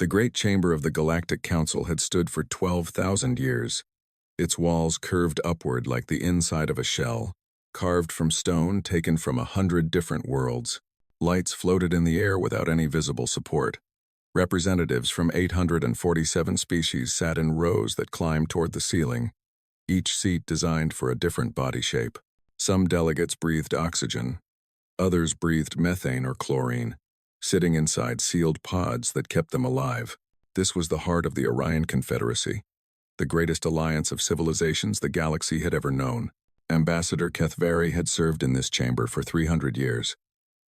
The great chamber of the Galactic Council had stood for 12,000 years. Its walls curved upward like the inside of a shell, carved from stone taken from 100 different worlds. Lights floated in the air without any visible support. Representatives from 847 species sat in rows that climbed toward the ceiling, each seat designed for a different body shape. Some delegates breathed oxygen. Others breathed methane or chlorine, sitting inside sealed pods that kept them alive. This was the heart of the Orion Confederacy, the greatest alliance of civilizations the galaxy had ever known. Ambassador Kethvari had served in this chamber for 300 years.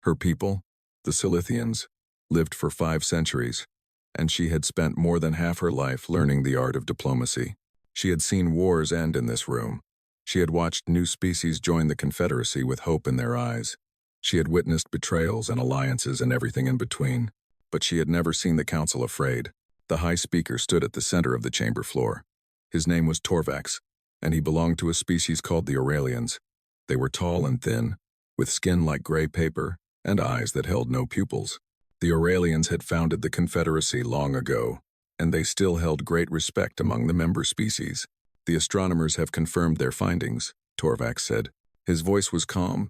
Her people, the Silithians, lived for 5 centuries, and she had spent more than half her life learning the art of diplomacy. She had seen wars end in this room. She had watched new species join the Confederacy with hope in their eyes. She had witnessed betrayals and alliances and everything in between, but she had never seen the council afraid. The High Speaker stood at the center of the chamber floor. His name was Torvax, and he belonged to a species called the Aurelians. They were tall and thin, with skin like gray paper and eyes that held no pupils. The Aurelians had founded the Confederacy long ago, and they still held great respect among the member species. The astronomers have confirmed their findings, Torvax said. His voice was calm,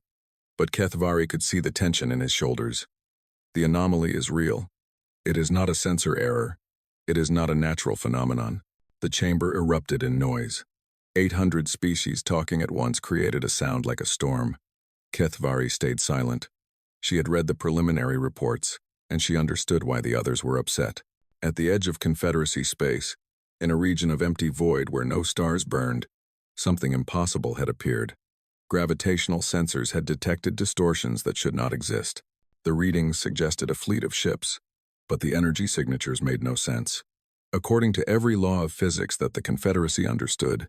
but Kethvari could see the tension in his shoulders. The anomaly is real. It is not a sensor error. It is not a natural phenomenon. The chamber erupted in noise. 800 species talking at once created a sound like a storm. Kethvari stayed silent. She had read the preliminary reports, and she understood why the others were upset. At the edge of Confederacy space, in a region of empty void where no stars burned, something impossible had appeared. Gravitational sensors had detected distortions that should not exist. The readings suggested a fleet of ships, but the energy signatures made no sense. According to every law of physics that the Confederacy understood,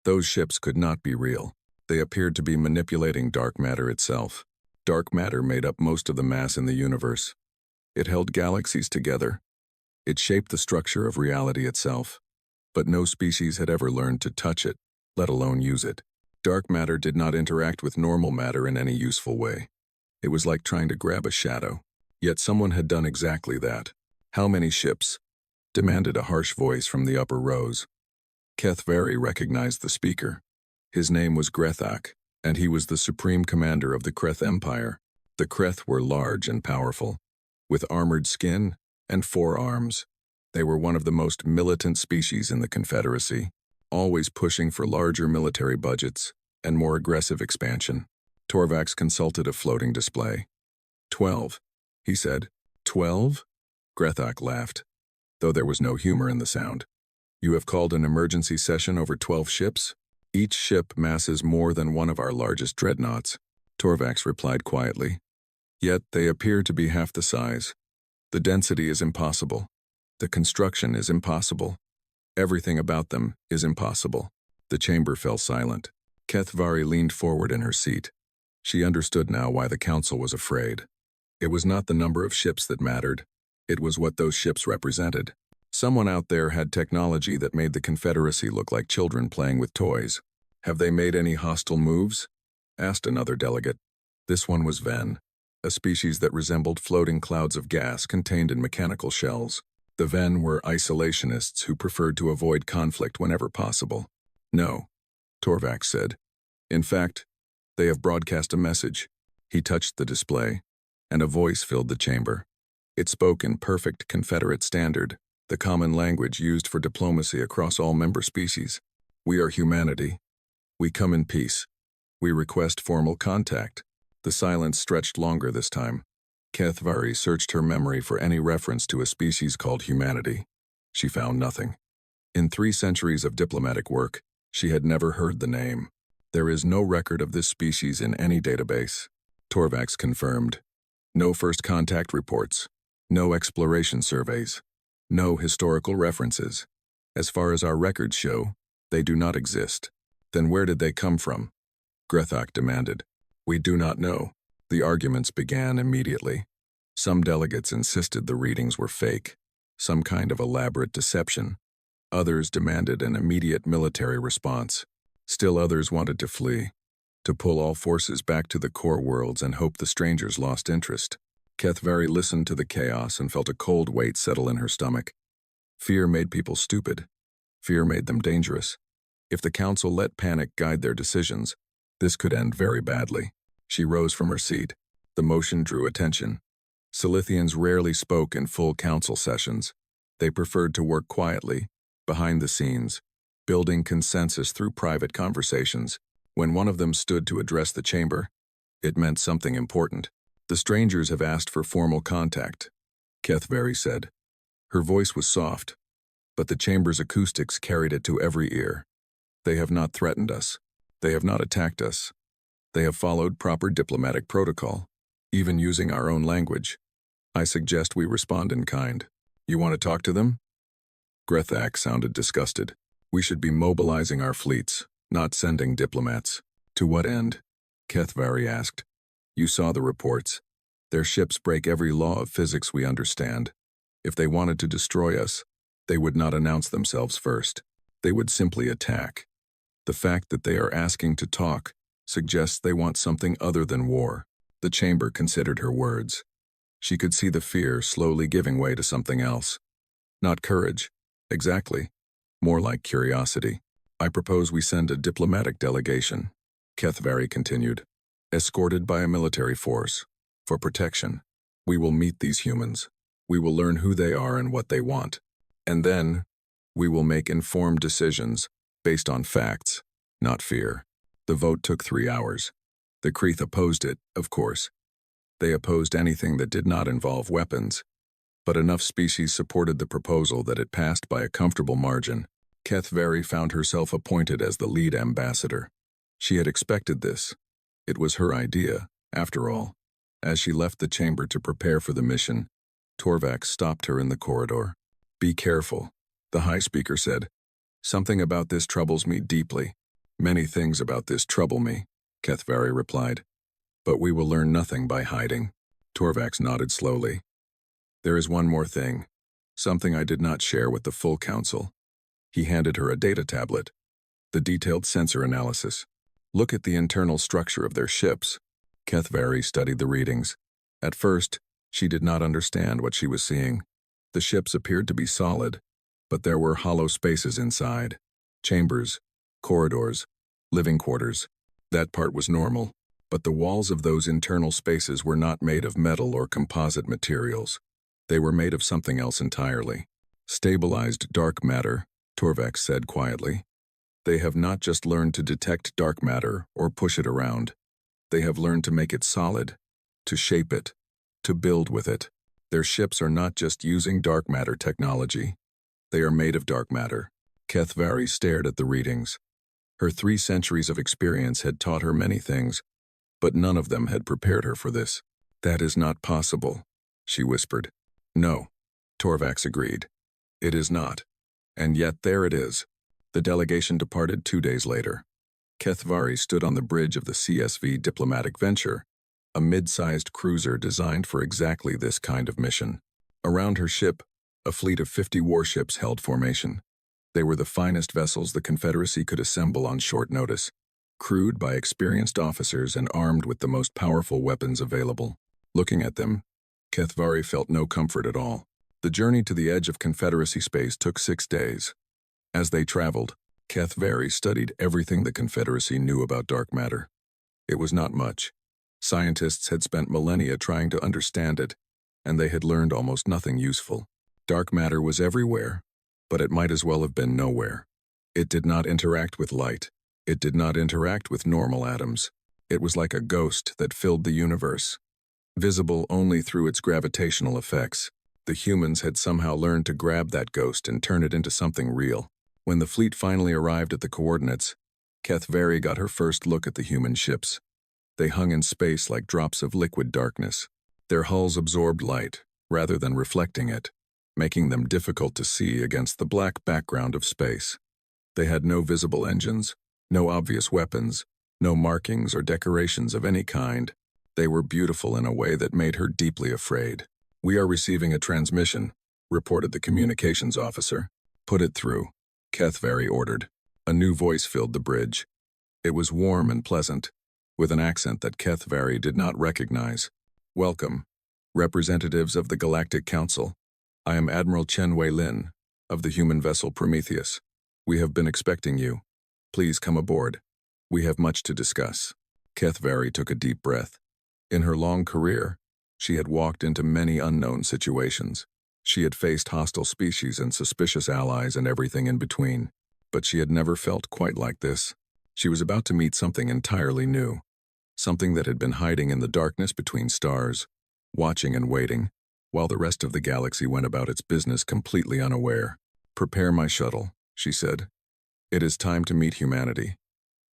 those ships could not be real. They appeared to be manipulating dark matter itself. Dark matter made up most of the mass in the universe. It held galaxies together. It shaped the structure of reality itself, but no species had ever learned to touch it, let alone use it. Dark matter did not interact with normal matter in any useful way. It was like trying to grab a shadow. Yet someone had done exactly that. How many ships? Demanded a harsh voice from the upper rows. Kethvari recognized the speaker. His name was Grethak, and he was the supreme commander of the Kreth Empire. The Kreth were large and powerful, with armored skin and 4 arms. They were one of the most militant species in the Confederacy, always pushing for larger military budgets and more aggressive expansion. Torvax consulted a floating display. 12, he said. 12? Grethak laughed, though there was no humor in the sound. You have called an emergency session over 12 ships? Each ship masses more than one of our largest dreadnoughts, Torvax replied quietly. Yet they appear to be half the size. The density is impossible. The construction is impossible. Everything about them is impossible. The chamber fell silent. Kethvari leaned forward in her seat. She understood now why the council was afraid. It was not the number of ships that mattered. It was what those ships represented. Someone out there had technology that made the Confederacy look like children playing with toys. Have they made any hostile moves? Asked another delegate. This one was Ven, a species that resembled floating clouds of gas contained in mechanical shells. The Ven were isolationists who preferred to avoid conflict whenever possible. No, Torvax said. In fact, they have broadcast a message. He touched the display, and a voice filled the chamber. It spoke in perfect Confederate standard, the common language used for diplomacy across all member species. We are humanity. We come in peace. We request formal contact. The silence stretched longer this time. Kethvari searched her memory for any reference to a species called humanity. She found nothing. In 3 centuries of diplomatic work, she had never heard the name. There is no record of this species in any database. Torvax confirmed. No first contact reports. No exploration surveys. No historical references. As far as our records show, they do not exist. Then where did they come from? Grethak demanded. We do not know. The arguments began immediately. Some delegates insisted the readings were fake, some kind of elaborate deception. Others demanded an immediate military response. Still others wanted to flee, to pull all forces back to the core worlds and hope the strangers lost interest. Kethvari listened to the chaos and felt a cold weight settle in her stomach. Fear made people stupid. Fear made them dangerous. If the council let panic guide their decisions, this could end very badly. She rose from her seat. The motion drew attention. Silithians rarely spoke in full council sessions. They preferred to work quietly, behind the scenes, building consensus through private conversations. When one of them stood to address the chamber, it meant something important. "The strangers have asked for formal contact," Kethvari said. Her voice was soft, but the chamber's acoustics carried it to every ear. "They have not threatened us. They have not attacked us. They have followed proper diplomatic protocol, even using our own language. I suggest we respond in kind. You want to talk to them?" Grethak sounded disgusted. "We should be mobilizing our fleets, not sending diplomats." "To what end?" Kethvari asked. "You saw the reports. Their ships break every law of physics we understand. If they wanted to destroy us, they would not announce themselves first. They would simply attack. The fact that they are asking to talk suggests they want something other than war." The chamber considered her words. She could see the fear slowly giving way to something else. Not courage, exactly. More like curiosity. "I propose we send a diplomatic delegation," Kethvari continued, "escorted by a military force, for protection. We will meet these humans. We will learn who they are and what they want. And then, we will make informed decisions based on facts, not fear." The vote took 3 hours. The Kreeth opposed it, of course. They opposed anything that did not involve weapons. But enough species supported the proposal that it passed by a comfortable margin. Kethvari found herself appointed as the lead ambassador. She had expected this. It was her idea, after all. As she left the chamber to prepare for the mission, Torvak stopped her in the corridor. "Be careful," the High Speaker said. "Something about this troubles me deeply." "Many things about this trouble me," Kethvari replied. "But we will learn nothing by hiding." Torvax nodded slowly. "There is one more thing, something I did not share with the full council." He handed her a data tablet. "The detailed sensor analysis. Look at the internal structure of their ships." Kethvari studied the readings. At first, she did not understand what she was seeing. The ships appeared to be solid, but there were hollow spaces inside. Chambers, corridors, living quarters. That part was normal, but the walls of those internal spaces were not made of metal or composite materials. They were made of something else entirely. "Stabilized dark matter," Torvax said quietly. "They have not just learned to detect dark matter or push it around. They have learned to make it solid, to shape it, to build with it. Their ships are not just using dark matter technology. They are made of dark matter." Kethvari stared at the readings. Her 3 centuries of experience had taught her many things, but none of them had prepared her for this. "That is not possible," she whispered. "No," Torvax agreed. "It is not. And yet there it is." The delegation departed 2 days later. Kethvari stood on the bridge of the CSV Diplomatic Venture, a mid-sized cruiser designed for exactly this kind of mission. Around her ship, a fleet of 50 warships held formation. They were the finest vessels the Confederacy could assemble on short notice, crewed by experienced officers and armed with the most powerful weapons available. Looking at them, Kethvari felt no comfort at all. The journey to the edge of Confederacy space took 6 days. As they traveled, Kethvari studied everything the Confederacy knew about dark matter. It was not much. Scientists had spent millennia trying to understand it, and they had learned almost nothing useful. Dark matter was everywhere, but it might as well have been nowhere. It did not interact with light. It did not interact with normal atoms. It was like a ghost that filled the universe, visible only through its gravitational effects. The humans had somehow learned to grab that ghost and turn it into something real. When the fleet finally arrived at the coordinates, Kethvari got her first look at the human ships. They hung in space like drops of liquid darkness. Their hulls absorbed light, rather than reflecting it, making them difficult to see against the black background of space. They had no visible engines, no obvious weapons, no markings or decorations of any kind. They were beautiful in a way that made her deeply afraid. "We are receiving a transmission," reported the communications officer. "Put it through," Kethvari ordered. A new voice filled the bridge. It was warm and pleasant, with an accent that Kethvari did not recognize. "Welcome. Representatives of the Galactic Council. I am Admiral Chen Wei-Lin, of the human vessel Prometheus. We have been expecting you. Please come aboard. We have much to discuss. Kethvari took a deep breath. In her long career, she had walked into many unknown situations. She had faced hostile species and suspicious allies and everything in between. But she had never felt quite like this. She was about to meet something entirely new. Something that had been hiding in the darkness between stars, watching and waiting, while the rest of the galaxy went about its business completely unaware. Prepare my shuttle, she said. It is time to meet humanity.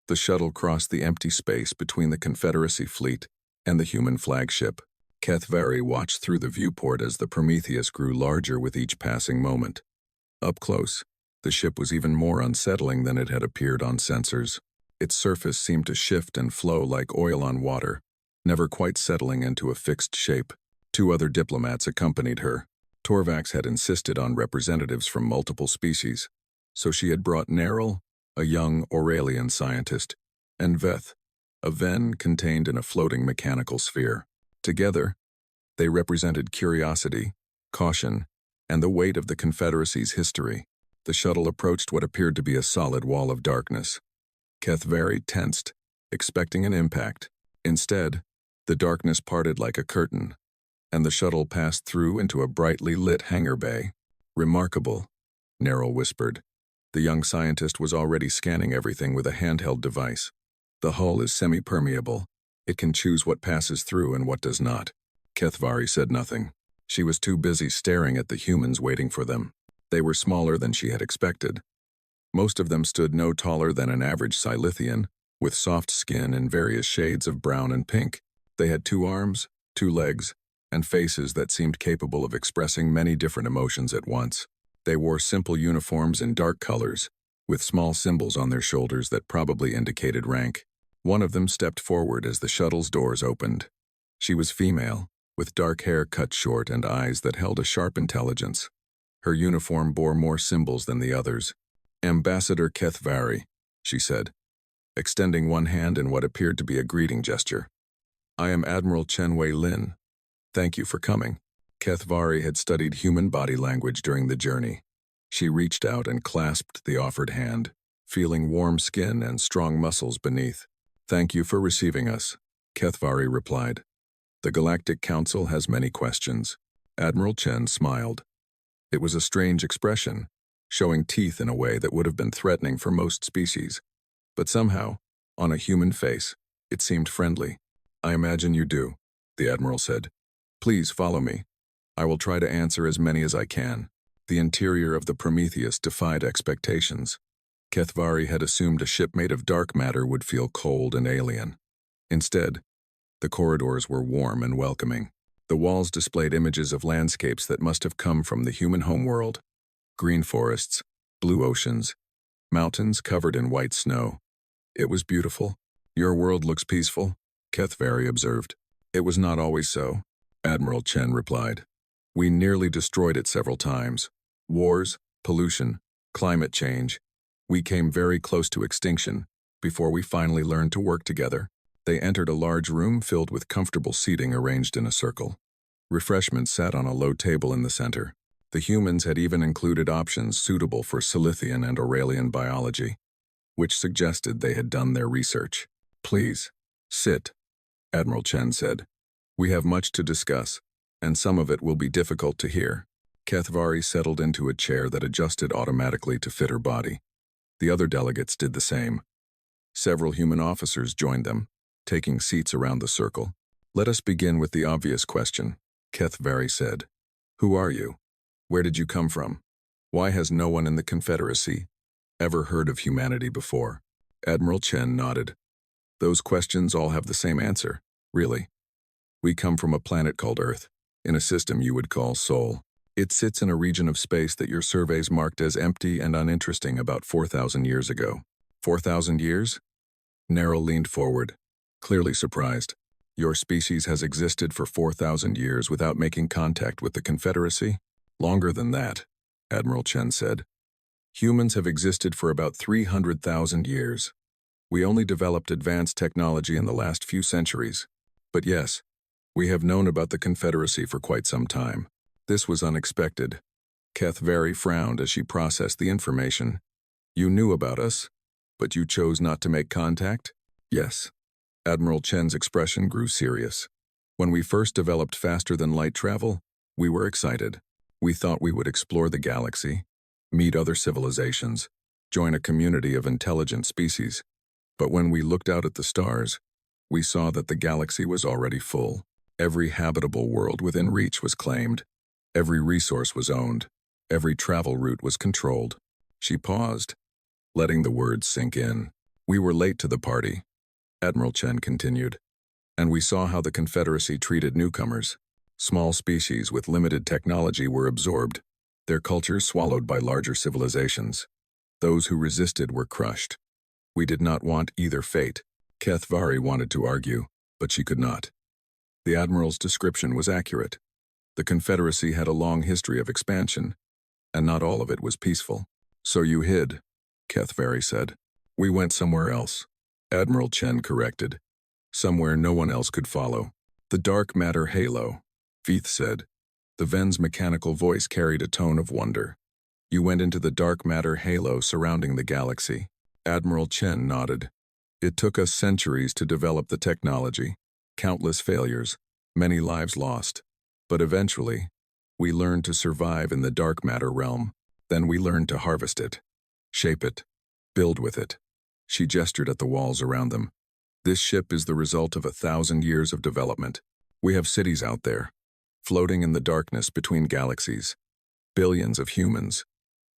The shuttle crossed the empty space between the Confederacy fleet and the human flagship. Kethvari watched through the viewport as the Prometheus grew larger with each passing moment. Up close, the ship was even more unsettling than it had appeared on sensors. Its surface seemed to shift and flow like oil on water, never quite settling into a fixed shape. 2 other diplomats accompanied her. Torvax had insisted on representatives from multiple species, so she had brought Neril, a young Aurelian scientist, and Veth, a Ven contained in a floating mechanical sphere. Together, they represented curiosity, caution, and the weight of the Confederacy's history. The shuttle approached what appeared to be a solid wall of darkness. Kethvari tensed, expecting an impact. Instead, the darkness parted like a curtain, and the shuttle passed through into a brightly lit hangar bay. Remarkable, Neril whispered. The young scientist was already scanning everything with a handheld device. The hull is semi-permeable. It can choose what passes through and what does not. Kethvari said nothing. She was too busy staring at the humans waiting for them. They were smaller than she had expected. Most of them stood no taller than an average Silithian, with soft skin in various shades of brown and pink. They had 2 arms, 2 legs, and faces that seemed capable of expressing many different emotions at once. They wore simple uniforms in dark colors, with small symbols on their shoulders that probably indicated rank. One of them stepped forward as the shuttle's doors opened. She was female, with dark hair cut short and eyes that held a sharp intelligence. Her uniform bore more symbols than the others. Ambassador Kethvari, she said, extending one hand in what appeared to be a greeting gesture. I am Admiral Chen Wei-Lin. Thank you for coming. Kethvari had studied human body language during the journey. She reached out and clasped the offered hand, feeling warm skin and strong muscles beneath. Thank you for receiving us, Kethvari replied. The Galactic Council has many questions. Admiral Chen smiled. It was a strange expression, showing teeth in a way that would have been threatening for most species. But somehow, on a human face, it seemed friendly. I imagine you do, the Admiral said. Please follow me. I will try to answer as many as I can. The interior of the Prometheus defied expectations. Kethvari had assumed a ship made of dark matter would feel cold and alien. Instead, the corridors were warm and welcoming. The walls displayed images of landscapes that must have come from the human homeworld. Green forests, blue oceans, mountains covered in white snow. It was beautiful. Your world looks peaceful, Kethvari observed. It was not always so, Admiral Chen replied. We nearly destroyed it several times. Wars, pollution, climate change. We came very close to extinction before we finally learned to work together. They entered a large room filled with comfortable seating arranged in a circle. Refreshments sat on a low table in the center. The humans had even included options suitable for Silithian and Aurelian biology, which suggested they had done their research. Please, sit, Admiral Chen said. We have much to discuss, and some of it will be difficult to hear. Kethvari settled into a chair that adjusted automatically to fit her body. The other delegates did the same. Several human officers joined them, taking seats around the circle. Let us begin with the obvious question, Kethvari said. Who are you? Where did you come from? Why has no one in the Confederacy ever heard of humanity before? Admiral Chen nodded. Those questions all have the same answer, really. We come from a planet called Earth, in a system you would call Sol. It sits in a region of space that your surveys marked as empty and uninteresting about 4,000 years ago. 4,000 years? Neril leaned forward, clearly surprised. Your species has existed for 4,000 years without making contact with the Confederacy? Longer than that, Admiral Chen said. Humans have existed for about 300,000 years. We only developed advanced technology in the last few centuries. But yes, We have known about the Confederacy for quite some time. This was unexpected. Kethvari frowned as she processed the information. You knew about us, but you chose not to make contact? Yes. Admiral Chen's expression grew serious. When we first developed faster-than-light travel, we were excited. We thought we would explore the galaxy, meet other civilizations, join a community of intelligent species. But when we looked out at the stars, we saw that the galaxy was already full. Every habitable world within reach was claimed. Every resource was owned. Every travel route was controlled. She paused, letting the words sink in. We were late to the party, Admiral Chen continued, and we saw how the Confederacy treated newcomers. Small species with limited technology were absorbed, their cultures swallowed by larger civilizations. Those who resisted were crushed. We did not want either fate. Kethvari wanted to argue, but she could not. The Admiral's description was accurate. The Confederacy had a long history of expansion, and not all of it was peaceful. So you hid, Kethvari said. We went somewhere else. Admiral Chen corrected. Somewhere no one else could follow. The dark matter halo, Veith said. The Ven's mechanical voice carried a tone of wonder. You went into the dark matter halo surrounding the galaxy. Admiral Chen nodded. It took us centuries to develop the technology, countless failures, many lives lost. But eventually, we learned to survive in the dark matter realm. Then we learned to harvest it, shape it, build with it. She gestured at the walls around them. This ship is the result of 1,000 years of development. We have cities out there, floating in the darkness between galaxies. Billions of humans,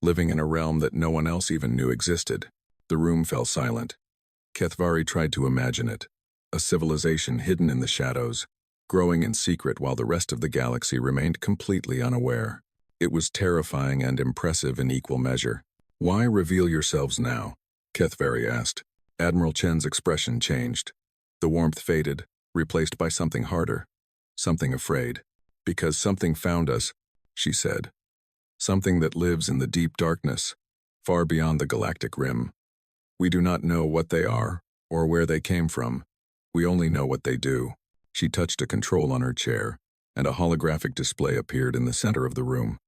living in a realm that no one else even knew existed. The room fell silent. Kethvari tried to imagine it. A civilization hidden in the shadows, growing in secret while the rest of the galaxy remained completely unaware. It was terrifying and impressive in equal measure. Why reveal yourselves now? Kethvari asked. Admiral Chen's expression changed. The warmth faded, replaced by something harder, something afraid. Because something found us, she said. Something that lives in the deep darkness, far beyond the galactic rim. We do not know what they are, or where they came from. We only know what they do. She touched a control on her chair, and a holographic display appeared in the center of the room.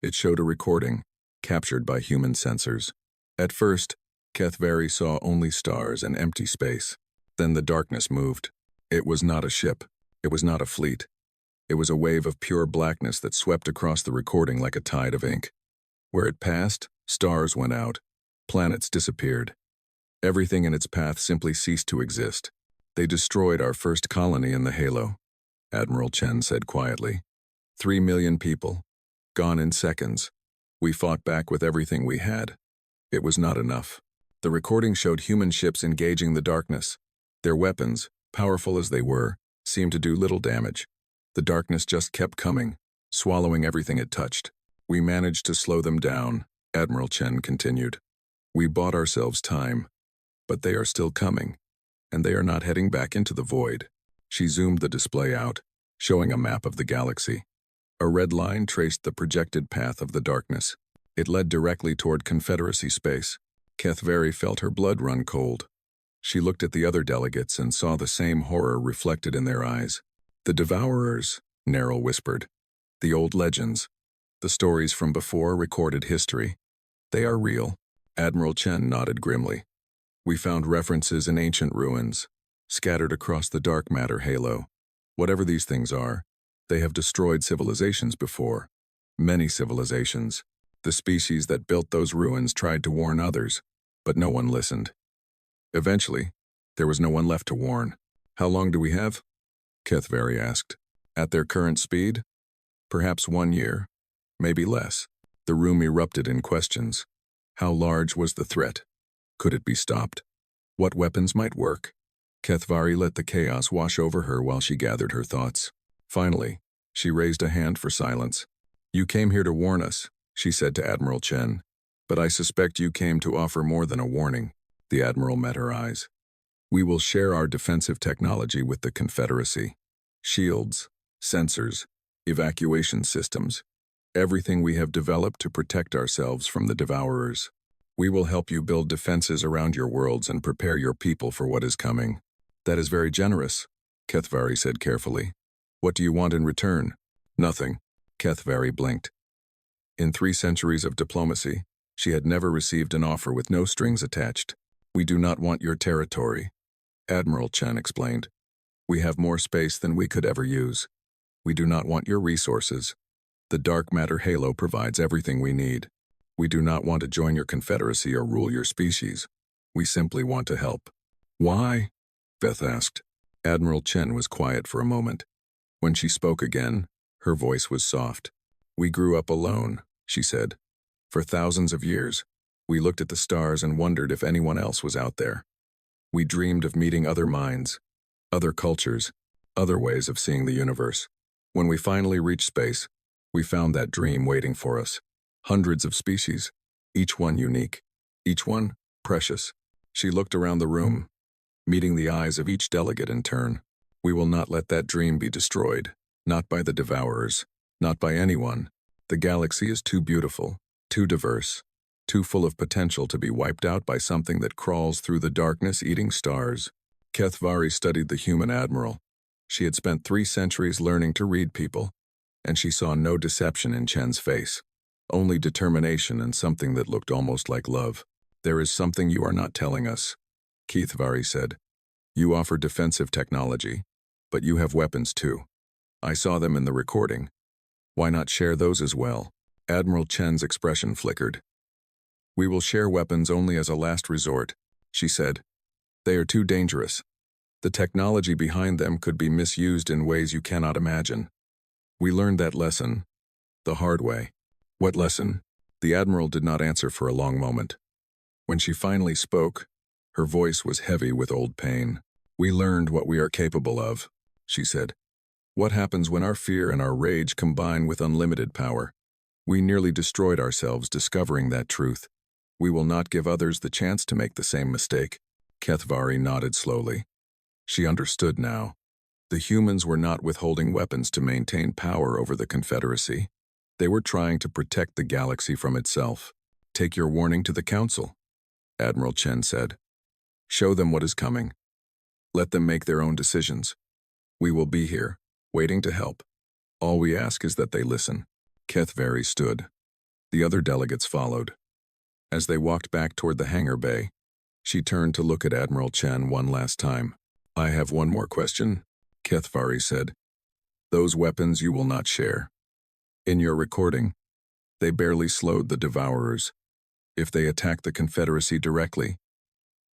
It showed a recording, captured by human sensors. At first, Kethvari saw only stars and empty space. Then the darkness moved. It was not a ship. It was not a fleet. It was a wave of pure blackness that swept across the recording like a tide of ink. Where it passed, stars went out. Planets disappeared. Everything in its path simply ceased to exist. They destroyed our first colony in the halo, Admiral Chen said quietly. 3 million people, gone in seconds. We fought back with everything we had. It was not enough. The recording showed human ships engaging the darkness. Their weapons, powerful as they were, seemed to do little damage. The darkness just kept coming, swallowing everything it touched. We managed to slow them down, Admiral Chen continued. We bought ourselves time, but they are still coming, and they are not heading back into the void. She zoomed the display out, showing a map of the galaxy. A red line traced the projected path of the darkness. It led directly toward Confederacy space. Kethvari felt her blood run cold. She looked at the other delegates and saw the same horror reflected in their eyes. The Devourers, Neril whispered. The old legends. The stories from before recorded history. They are real. Admiral Chen nodded grimly. We found references in ancient ruins, scattered across the dark matter halo. Whatever these things are, they have destroyed civilizations before. Many civilizations. The species that built those ruins tried to warn others, but no one listened. Eventually, there was no one left to warn. How long do we have? Kethvari asked. At their current speed? Perhaps 1 year, maybe less. The room erupted in questions. How large was the threat? Could it be stopped? What weapons might work? Kethvari let the chaos wash over her while she gathered her thoughts. Finally, she raised a hand for silence. You came here to warn us, she said to Admiral Chen. But I suspect you came to offer more than a warning. The Admiral met her eyes. We will share our defensive technology with the Confederacy. Shields, sensors, evacuation systems. Everything we have developed to protect ourselves from the Devourers. We will help you build defenses around your worlds and prepare your people for what is coming. That is very generous, Kethvari said carefully. What do you want in return? Nothing. Kethvari blinked. In 3 centuries of diplomacy, she had never received an offer with no strings attached. We do not want your territory, Admiral Chen explained. We have more space than we could ever use. We do not want your resources. The dark matter halo provides everything we need. We do not want to join your confederacy or rule your species. We simply want to help. Why? Beth asked. Admiral Chen was quiet for a moment. When she spoke again, her voice was soft. We grew up alone, she said. For thousands of years, we looked at the stars and wondered if anyone else was out there. We dreamed of meeting other minds, other cultures, other ways of seeing the universe. When we finally reached space, we found that dream waiting for us. Hundreds of species, each one unique, each one precious. She looked around the room, meeting the eyes of each delegate in turn. We will not let that dream be destroyed, not by the devourers, not by anyone. The galaxy is too beautiful, too diverse, too full of potential to be wiped out by something that crawls through the darkness eating stars. Kethvari studied the human admiral. She had spent 3 centuries learning to read people, and she saw no deception in Chen's face, only determination and something that looked almost like love. There is something you are not telling us, Kethvari said. You offer defensive technology, but you have weapons too. I saw them in the recording. Why not share those as well? Admiral Chen's expression flickered. We will share weapons only as a last resort, she said. They are too dangerous. The technology behind them could be misused in ways you cannot imagine. We learned that lesson, the hard way. What lesson? The Admiral did not answer for a long moment. When she finally spoke, her voice was heavy with old pain. We learned what we are capable of, she said. What happens when our fear and our rage combine with unlimited power? We nearly destroyed ourselves discovering that truth. We will not give others the chance to make the same mistake. Kethvari nodded slowly. She understood now. The humans were not withholding weapons to maintain power over the Confederacy. They were trying to protect the galaxy from itself. Take your warning to the Council, Admiral Chen said. Show them what is coming. Let them make their own decisions. We will be here, waiting to help. All we ask is that they listen. Kethvari stood. The other delegates followed. As they walked back toward the hangar bay, she turned to look at Admiral Chen one last time. I have one more question, Kethvari said. Those weapons you will not share. In your recording, they barely slowed the Devourers. If they attack the Confederacy directly,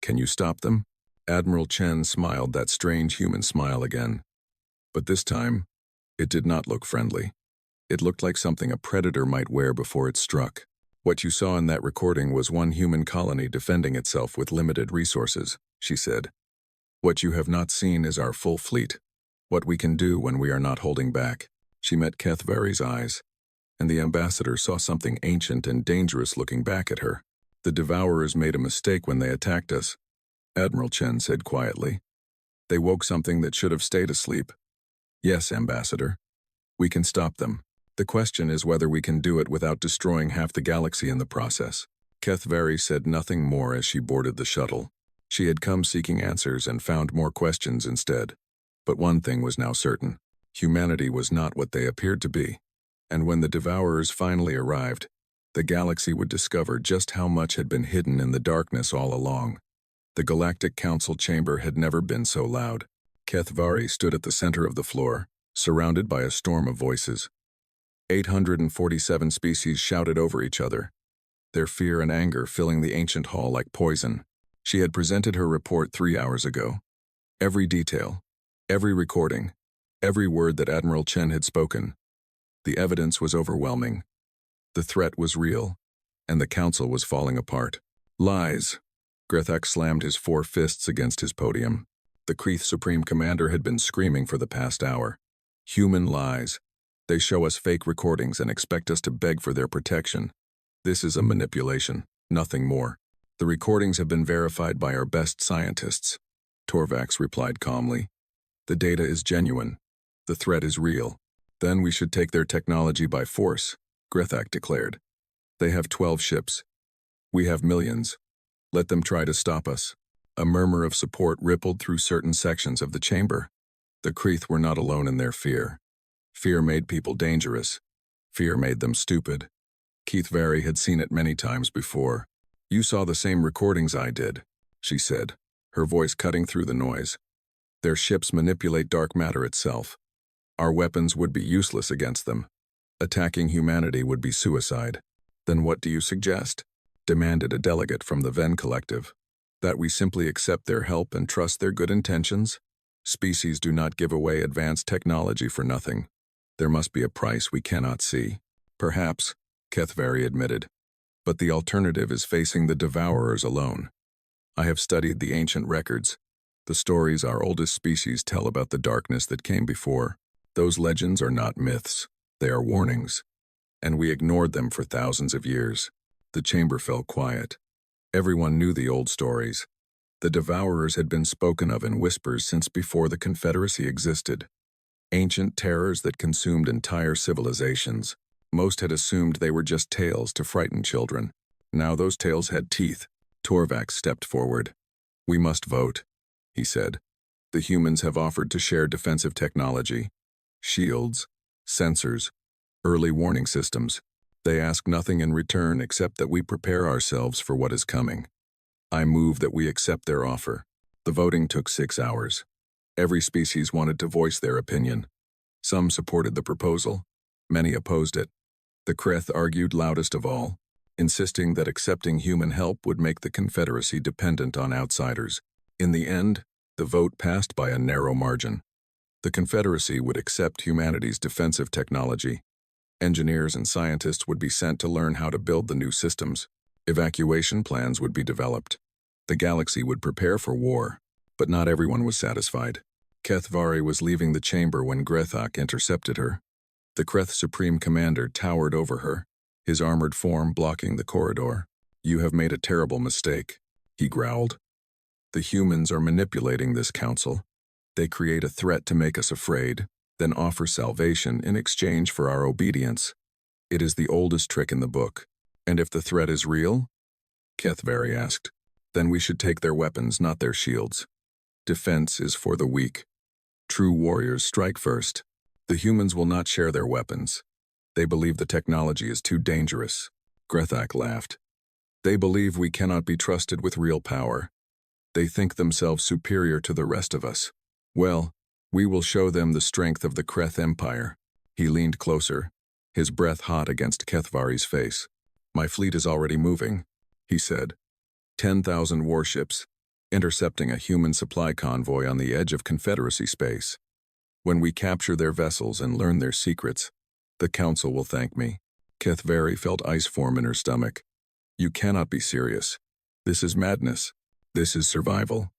can you stop them? Admiral Chen smiled that strange human smile again. But this time, it did not look friendly. It looked like something a predator might wear before it struck. What you saw in that recording was one human colony defending itself with limited resources, she said. What you have not seen is our full fleet, what we can do when we are not holding back. She met Kethvari's eyes, and the ambassador saw something ancient and dangerous looking back at her. The Devourers made a mistake when they attacked us, Admiral Chen said quietly. They woke something that should have stayed asleep. Yes, Ambassador. We can stop them. The question is whether we can do it without destroying half the galaxy in the process. Kethvari said nothing more as she boarded the shuttle. She had come seeking answers and found more questions instead. But one thing was now certain. Humanity was not what they appeared to be. And when the Devourers finally arrived, the galaxy would discover just how much had been hidden in the darkness all along. The Galactic Council chamber had never been so loud. Kethvari stood at the center of the floor, surrounded by a storm of voices. 847 species shouted over each other, their fear and anger filling the ancient hall like poison. She had presented her report 3 hours ago. Every detail, every recording, every word that Admiral Chen had spoken. The evidence was overwhelming. The threat was real, and the council was falling apart. Lies. Grethak slammed his 4 fists against his podium. The Kreeth Supreme Commander had been screaming for the past hour. Human lies. They show us fake recordings and expect us to beg for their protection. This is a manipulation, nothing more. The recordings have been verified by our best scientists, Torvax replied calmly. The data is genuine. The threat is real. Then we should take their technology by force, Grethak declared. They have 12 ships. We have millions. Let them try to stop us. A murmur of support rippled through certain sections of the chamber. The Kreeth were not alone in their fear. Fear made people dangerous. Fear made them stupid. Keith Vary had seen it many times before. "You saw the same recordings I did," she said, her voice cutting through the noise. "Their ships manipulate dark matter itself. Our weapons would be useless against them. Attacking humanity would be suicide." "Then what do you suggest?" demanded a delegate from the Venn Collective. "That we simply accept their help and trust their good intentions? Species do not give away advanced technology for nothing. There must be a price we cannot see." "Perhaps," Kethvari admitted. "But the alternative is facing the Devourers alone. I have studied the ancient records, the stories our oldest species tell about the darkness that came before. Those legends are not myths, they are warnings. And we ignored them for thousands of years." The chamber fell quiet. Everyone knew the old stories. The Devourers had been spoken of in whispers since before the Confederacy existed. Ancient terrors that consumed entire civilizations. Most had assumed they were just tales to frighten children. Now those tales had teeth. Torvax stepped forward. "We must vote," he said. "The humans have offered to share defensive technology. Shields, sensors, early warning systems. They ask nothing in return except that we prepare ourselves for what is coming. I move that we accept their offer." The voting took 6 hours. Every species wanted to voice their opinion. Some supported the proposal. Many opposed it. The Kreth argued loudest of all, insisting that accepting human help would make the Confederacy dependent on outsiders. In the end, the vote passed by a narrow margin. The Confederacy would accept humanity's defensive technology. Engineers and scientists would be sent to learn how to build the new systems. Evacuation plans would be developed. The galaxy would prepare for war. But not everyone was satisfied. Kethvari was leaving the chamber when Grethak intercepted her. The Kreth Supreme Commander towered over her, his armored form blocking the corridor. "You have made a terrible mistake," he growled. "The humans are manipulating this council. They create a threat to make us afraid, then offer salvation in exchange for our obedience. It is the oldest trick in the book. And if the threat is real?" Kethvari asked. "Then we should take their weapons, not their shields. Defense is for the weak. True warriors strike first. The humans will not share their weapons. They believe the technology is too dangerous." Grethak laughed. "They believe we cannot be trusted with real power. They think themselves superior to the rest of us. Well, we will show them the strength of the Kreth Empire." He leaned closer, his breath hot against Kethvari's face. "My fleet is already moving," he said. 10,000 warships, intercepting a human supply convoy on the edge of Confederacy space. When we capture their vessels and learn their secrets, the Council will thank me." Kethvari felt ice form in her stomach. "You cannot be serious. This is madness. This is survival."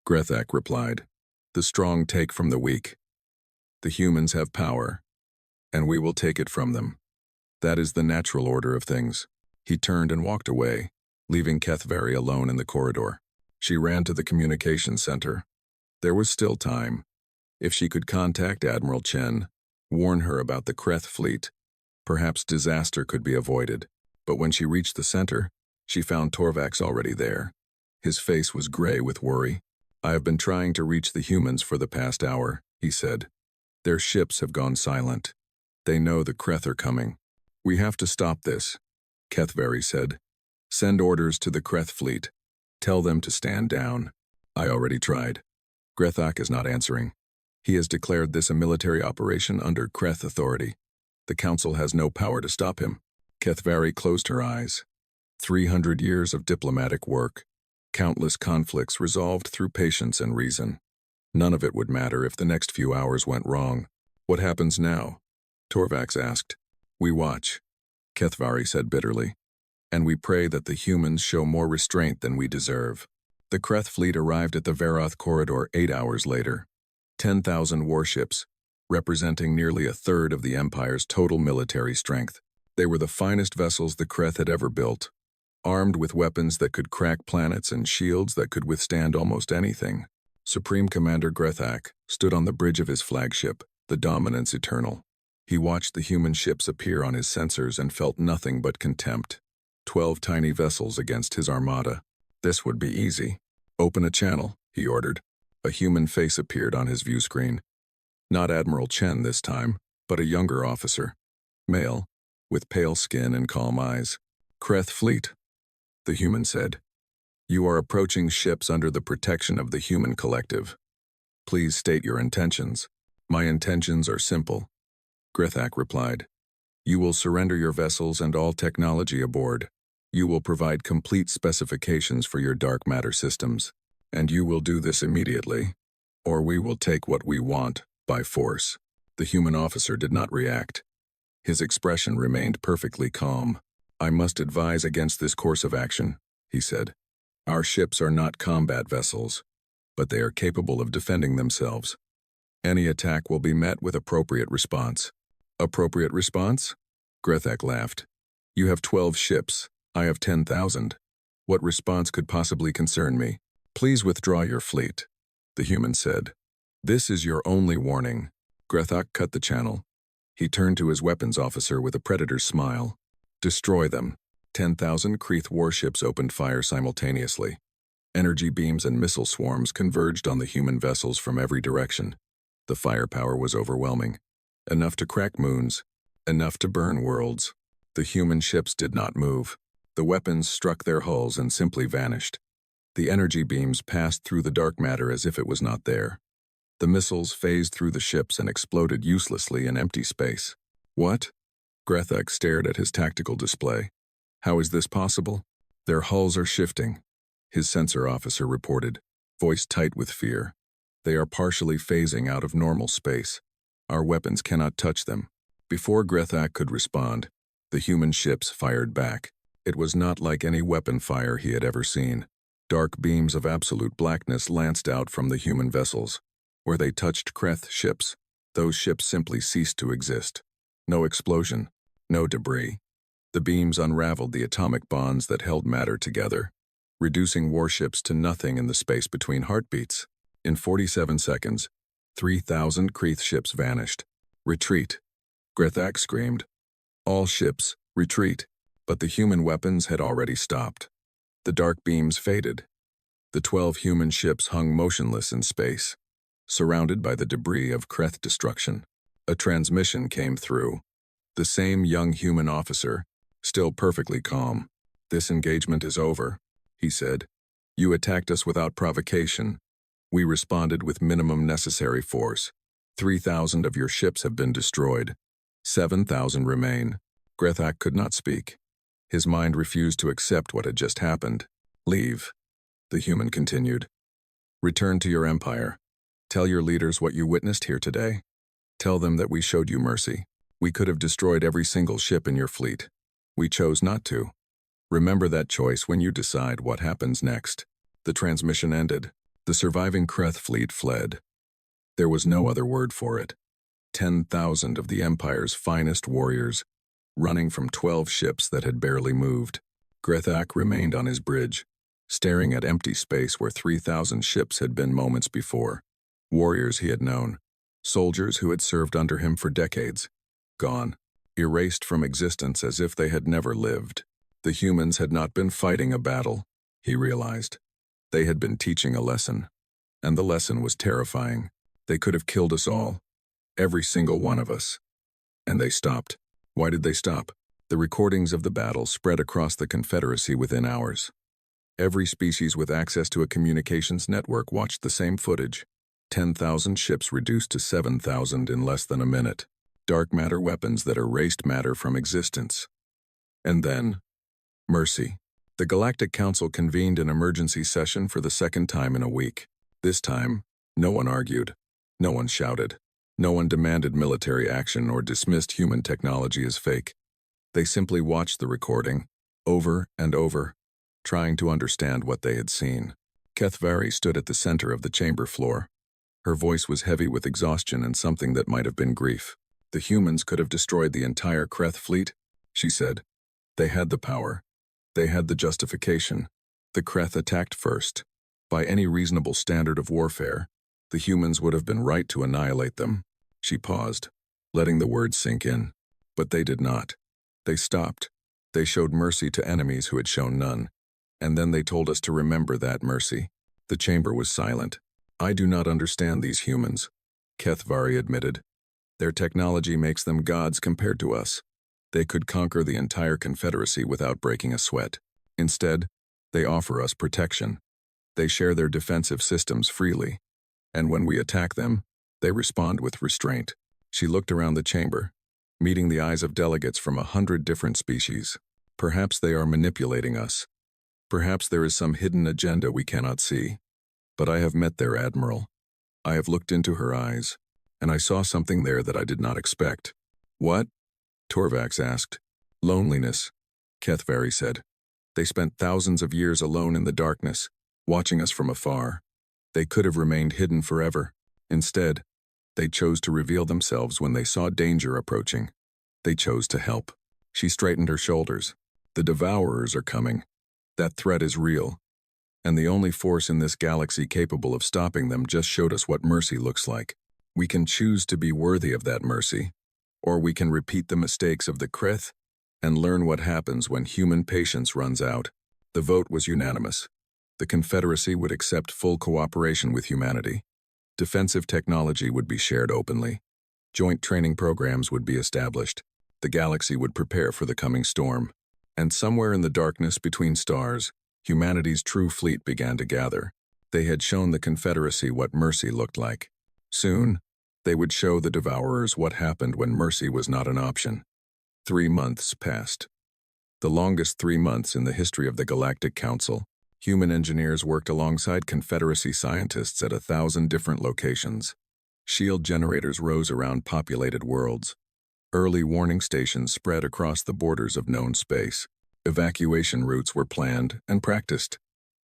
Grethak replied. "The strong take from the weak. The humans have power, and we will take it from them. That is the natural order of things." He turned and walked away, leaving Kethvari alone in the corridor. She ran to the communications center. There was still time. If she could contact Admiral Chen, warn her about the Kreth fleet, perhaps disaster could be avoided. But when she reached the center, she found Torvax already there. His face was gray with worry. "I have been trying to reach the humans for the past hour," he said. "Their ships have gone silent. They know the Kreth are coming. We have to stop this," Kethvari said. "Send orders to the Kreth fleet. Tell them to stand down." "I already tried." Grethak is not answering. "He has declared this a military operation under Kreth authority. The Council has no power to stop him." Kethvari closed her eyes. 300 years of diplomatic work. Countless conflicts resolved through patience and reason. None of it would matter if the next few hours went wrong. "What happens now?" Torvax asked. "We watch," Kethvari said bitterly. "And we pray that the humans show more restraint than we deserve." The Kreth fleet arrived at the Varoth corridor 8 hours later. 10,000 warships, representing nearly a third of the Empire's total military strength. They were the finest vessels the Kreth had ever built, armed with weapons that could crack planets and shields that could withstand almost anything. Supreme Commander Grethak stood on the bridge of his flagship, the Dominance Eternal. He watched the human ships appear on his sensors and felt nothing but contempt. 12 tiny vessels against his armada. This would be easy. "Open a channel," he ordered. A human face appeared on his view screen. Not Admiral Chen this time, but a younger officer. Male, with pale skin and calm eyes. Kreth Fleet, the human said. You are approaching ships under the protection of the human collective. Please state your intentions. My intentions are simple. Grethak replied. You will surrender your vessels and all technology aboard. You will provide complete specifications for your dark matter systems. And you will do this immediately. Or we will take what we want, by force. The human officer did not react. His expression remained perfectly calm. I must advise against this course of action, he said. Our ships are not combat vessels, but they are capable of defending themselves. Any attack will be met with appropriate response. Appropriate response? Grethak laughed. You have 12 ships. I have 10,000. What response could possibly concern me? Please withdraw your fleet, the human said. This is your only warning. Grethak cut the channel. He turned to his weapons officer with a predator's smile. Destroy them. 10,000 Kreeth warships opened fire simultaneously. Energy beams and missile swarms converged on the human vessels from every direction. The firepower was overwhelming. Enough to crack moons. Enough to burn worlds. The human ships did not move. The weapons struck their hulls and simply vanished. The energy beams passed through the dark matter as if it was not there. The missiles phased through the ships and exploded uselessly in empty space. What? Grethak stared at his tactical display. How is this possible? Their hulls are shifting, his sensor officer reported, voice tight with fear. They are partially phasing out of normal space. Our weapons cannot touch them. Before Grethak could respond, the human ships fired back. It was not like any weapon fire he had ever seen. Dark beams of absolute blackness lanced out from the human vessels. Where they touched Kreth ships, those ships simply ceased to exist. No explosion, no debris. The beams unraveled the atomic bonds that held matter together, reducing warships to nothing in the space between heartbeats. In 47 seconds, 3,000 Kreeth ships vanished. Retreat, Grethak screamed. All ships, retreat. But the human weapons had already stopped. The dark beams faded. The 12 human ships hung motionless in space, surrounded by the debris of Kreth destruction. A transmission came through. The same young human officer, still perfectly calm. This engagement is over, he said. You attacked us without provocation. We responded with minimum necessary force. 3,000 of your ships have been destroyed. 7,000 remain. Grethak could not speak. His mind refused to accept what had just happened. Leave, the human continued. Return to your empire. Tell your leaders what you witnessed here today. Tell them that we showed you mercy. We could have destroyed every single ship in your fleet. We chose not to. Remember that choice when you decide what happens next. The transmission ended. The surviving Kreth fleet fled. There was no other word for it. 10,000 of the Empire's finest warriors, running from 12 ships that had barely moved. Grethak remained on his bridge, staring at empty space where 3,000 ships had been moments before. Warriors he had known, soldiers who had served under him for decades. Gone, erased from existence as if they had never lived. The humans had not been fighting a battle, he realized. They had been teaching a lesson. And the lesson was terrifying. They could have killed us all. Every single one of us. And they stopped. Why did they stop? The recordings of the battle spread across the Confederacy within hours. Every species with access to a communications network watched the same footage. 10,000 ships reduced to 7,000 in less than a minute. Dark matter weapons that erased matter from existence. And then, mercy. The Galactic Council convened an emergency session for the second time in a week. This time, no one argued. No one shouted. No one demanded military action or dismissed human technology as fake. They simply watched the recording, over and over, trying to understand what they had seen. Kethvari stood at the center of the chamber floor. Her voice was heavy with exhaustion and something that might have been grief. The humans could have destroyed the entire Kreth fleet, she said. They had the power. They had the justification. The Kreth attacked first. By any reasonable standard of warfare, the humans would have been right to annihilate them. She paused, letting the words sink in. But they did not. They stopped. They showed mercy to enemies who had shown none. And then they told us to remember that mercy. The chamber was silent. I do not understand these humans. Kethvari admitted. Their technology makes them gods compared to us. They could conquer the entire Confederacy without breaking a sweat. Instead, they offer us protection. They share their defensive systems freely. And when we attack them, they respond with restraint. She looked around the chamber, meeting the eyes of delegates from 100 different species. Perhaps they are manipulating us. Perhaps there is some hidden agenda we cannot see. But I have met their admiral. I have looked into her eyes, and I saw something there that I did not expect. What? Torvax asked. Loneliness, Kethvari said. They spent thousands of years alone in the darkness, watching us from afar. They could have remained hidden forever. Instead, they chose to reveal themselves when they saw danger approaching. They chose to help. She straightened her shoulders. The Devourers are coming. That threat is real. And the only force in this galaxy capable of stopping them just showed us what mercy looks like. We can choose to be worthy of that mercy, or we can repeat the mistakes of the Krith and learn what happens when human patience runs out. The vote was unanimous. The Confederacy would accept full cooperation with humanity. Defensive technology would be shared openly. Joint training programs would be established. The galaxy would prepare for the coming storm. And somewhere in the darkness between stars, humanity's true fleet began to gather. They had shown the Confederacy what mercy looked like. Soon, they would show the Devourers what happened when mercy was not an option. 3 months passed. The longest 3 months in the history of the Galactic Council. Human engineers worked alongside Confederacy scientists at 1,000 different locations. Shield generators rose around populated worlds. Early warning stations spread across the borders of known space. Evacuation routes were planned and practiced.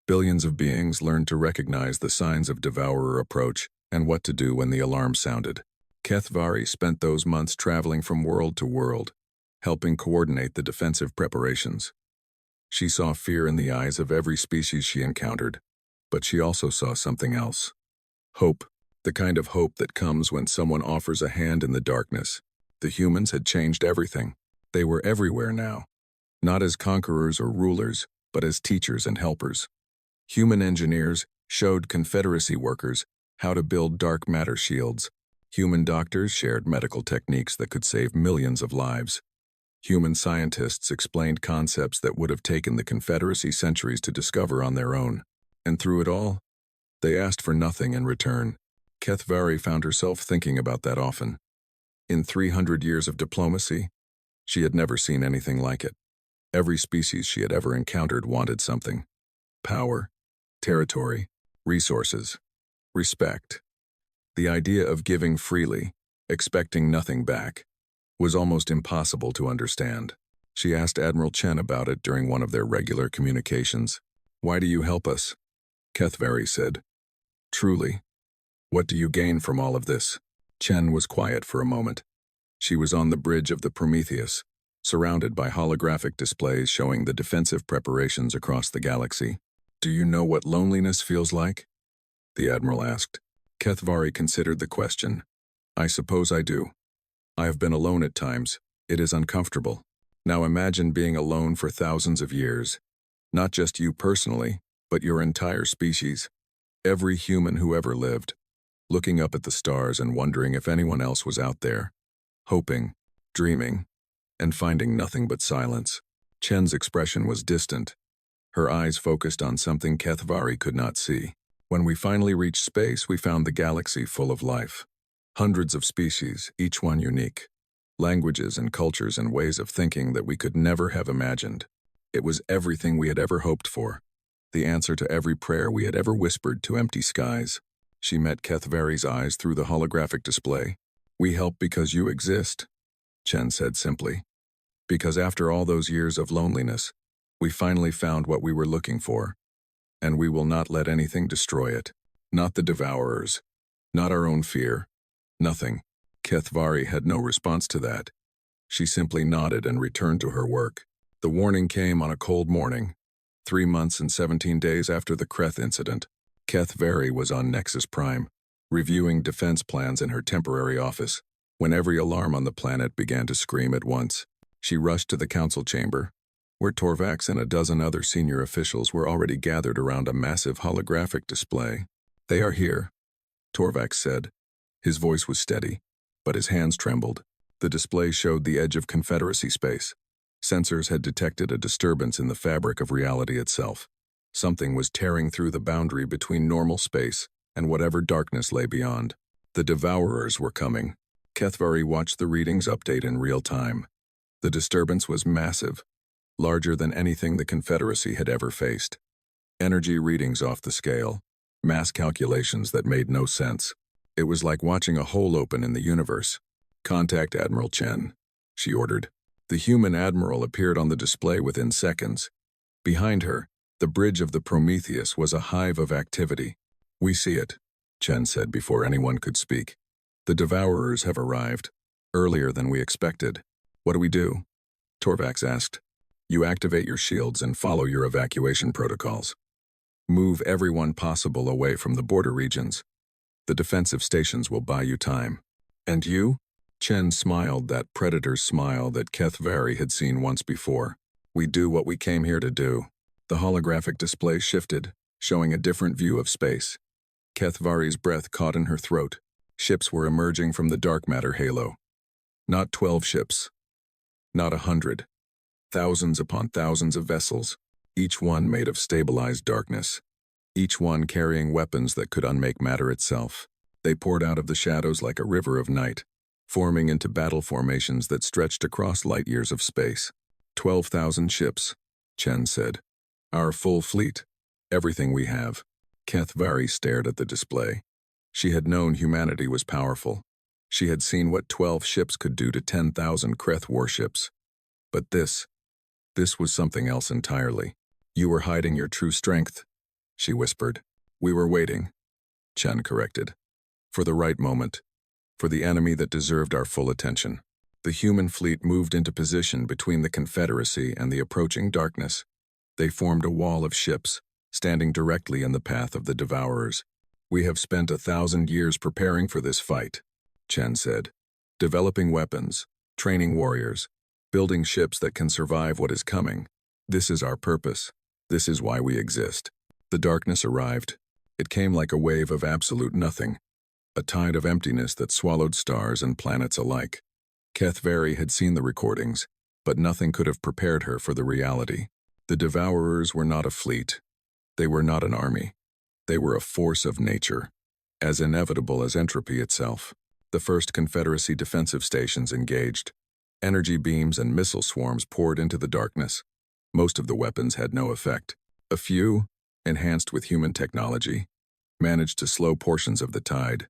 Billions of beings learned to recognize the signs of Devourer approach and what to do when the alarm sounded. Kethvari spent those months traveling from world to world, helping coordinate the defensive preparations. She saw fear in the eyes of every species she encountered, but she also saw something else. Hope, the kind of hope that comes when someone offers a hand in the darkness. The humans had changed everything. They were everywhere now, not as conquerors or rulers, but as teachers and helpers. Human engineers showed Confederacy workers how to build dark matter shields. Human doctors shared medical techniques that could save millions of lives. Human scientists explained concepts that would have taken the Confederacy centuries to discover on their own. And through it all, they asked for nothing in return. Kethvari found herself thinking about that often. In 300 years of diplomacy, she had never seen anything like it. Every species she had ever encountered wanted something. Power, territory, resources, respect. The idea of giving freely, expecting nothing back, was almost impossible to understand. She asked Admiral Chen about it during one of their regular communications. Why do you help us? Kethvari said. Truly, what do you gain from all of this? Chen was quiet for a moment. She was on the bridge of the Prometheus, surrounded by holographic displays showing the defensive preparations across the galaxy. Do you know what loneliness feels like? The Admiral asked. Kethvari considered the question. I suppose I do. I have been alone at times. It is uncomfortable. Now imagine being alone for thousands of years. Not just you personally, but your entire species. Every human who ever lived. Looking up at the stars and wondering if anyone else was out there. Hoping, dreaming, and finding nothing but silence. Chen's expression was distant. Her eyes focused on something Kethvari could not see. When we finally reached space, we found the galaxy full of life. Hundreds of species, each one unique. Languages and cultures and ways of thinking that we could never have imagined. It was everything we had ever hoped for. The answer to every prayer we had ever whispered to empty skies. She met Kethvari's eyes through the holographic display. We help because you exist, Chen said simply. Because after all those years of loneliness, we finally found what we were looking for. And we will not let anything destroy it. Not the Devourers. Not our own fear. Nothing. Kethvari had no response to that. She simply nodded and returned to her work. The warning came on a cold morning, 3 months and 17 days after the Kreth incident. Kethvari was on Nexus Prime, reviewing defense plans in her temporary office, when every alarm on the planet began to scream at once. She rushed to the council chamber, where Torvax and a dozen other senior officials were already gathered around a massive holographic display. They are here, Torvax said. His voice was steady, but his hands trembled. The display showed the edge of Confederacy space. Sensors had detected a disturbance in the fabric of reality itself. Something was tearing through the boundary between normal space and whatever darkness lay beyond. The Devourers were coming. Kethvari watched the readings update in real time. The disturbance was massive, larger than anything the Confederacy had ever faced. Energy readings off the scale, mass calculations that made no sense. It was like watching a hole open in the universe. "Contact Admiral Chen," she ordered. The human admiral appeared on the display within seconds. Behind her, the bridge of the Prometheus was a hive of activity. "We see it," Chen said before anyone could speak. "The Devourers have arrived, earlier than we expected. What do we do?" Torvax asked. "You activate your shields and follow your evacuation protocols. Move everyone possible away from the border regions. The defensive stations will buy you time." "And you?" Chen smiled, that predator's smile that Kethvari had seen once before. "We do what we came here to do." The holographic display shifted, showing a different view of space. Kethvari's breath caught in her throat. Ships were emerging from the dark matter halo. Not 12 ships. Not 100. Thousands upon thousands of vessels, each one made of stabilized darkness. Each one carrying weapons that could unmake matter itself. They poured out of the shadows like a river of night, forming into battle formations that stretched across light years of space. 12,000 ships, Chen said. "Our full fleet. Everything we have." Kethvari stared at the display. She had known humanity was powerful. She had seen what 12 ships could do to 10,000 Kreth warships. But this was something else entirely. "You were hiding your true strength," she whispered. "We were waiting," Chen corrected. "For the right moment. For the enemy that deserved our full attention." The human fleet moved into position between the Confederacy and the approaching darkness. They formed a wall of ships, standing directly in the path of the Devourers. "We have spent 1,000 years preparing for this fight," Chen said. "Developing weapons, training warriors, building ships that can survive what is coming. This is our purpose. This is why we exist." The darkness arrived. It came like a wave of absolute nothing, a tide of emptiness that swallowed stars and planets alike. Kethvari had seen the recordings, but nothing could have prepared her for the reality. The Devourers were not a fleet. They were not an army. They were a force of nature, as inevitable as entropy itself. The first Confederacy defensive stations engaged. Energy beams and missile swarms poured into the darkness. Most of the weapons had no effect. A few, enhanced with human technology, managed to slow portions of the tide.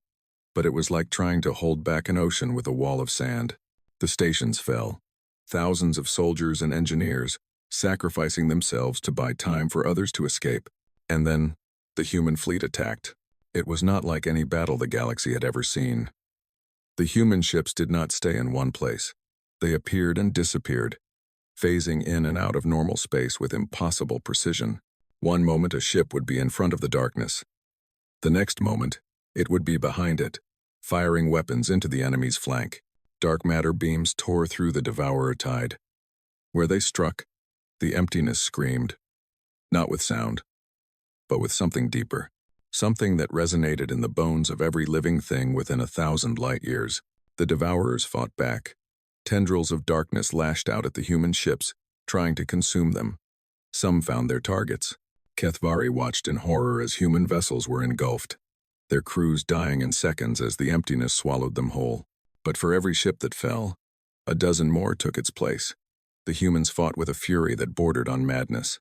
But it was like trying to hold back an ocean with a wall of sand. The stations fell. Thousands of soldiers and engineers, sacrificing themselves to buy time for others to escape. And then, the human fleet attacked. It was not like any battle the galaxy had ever seen. The human ships did not stay in one place. They appeared and disappeared, phasing in and out of normal space with impossible precision. One moment a ship would be in front of the darkness. The next moment, it would be behind it, firing weapons into the enemy's flank. Dark matter beams tore through the Devourer tide. Where they struck, the emptiness screamed. Not with sound, but with something deeper. Something that resonated in the bones of every living thing within 1,000 light years. The Devourers fought back. Tendrils of darkness lashed out at the human ships, trying to consume them. Some found their targets. Kethvari watched in horror as human vessels were engulfed, their crews dying in seconds as the emptiness swallowed them whole. But for every ship that fell, a dozen more took its place. The humans fought with a fury that bordered on madness.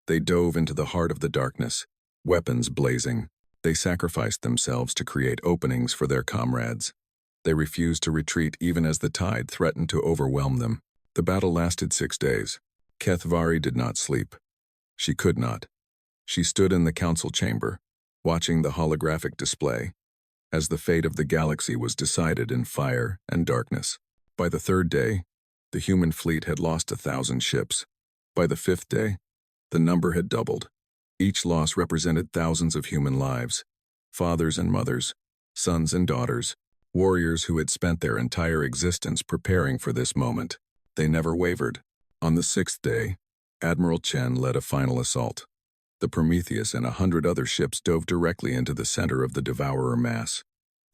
They dove into the heart of the darkness, weapons blazing. They sacrificed themselves to create openings for their comrades. They refused to retreat even as the tide threatened to overwhelm them. The battle lasted 6 days. Kethvari did not sleep. She could not. She stood in the council chamber, watching the holographic display, as the fate of the galaxy was decided in fire and darkness. By the 3rd day, the human fleet had lost 1,000 ships. By the 5th day, the number had doubled. Each loss represented thousands of human lives, fathers and mothers, sons and daughters, warriors who had spent their entire existence preparing for this moment. They never wavered. On the 6th day, Admiral Chen led a final assault. The Prometheus and 100 other ships dove directly into the center of the Devourer mass.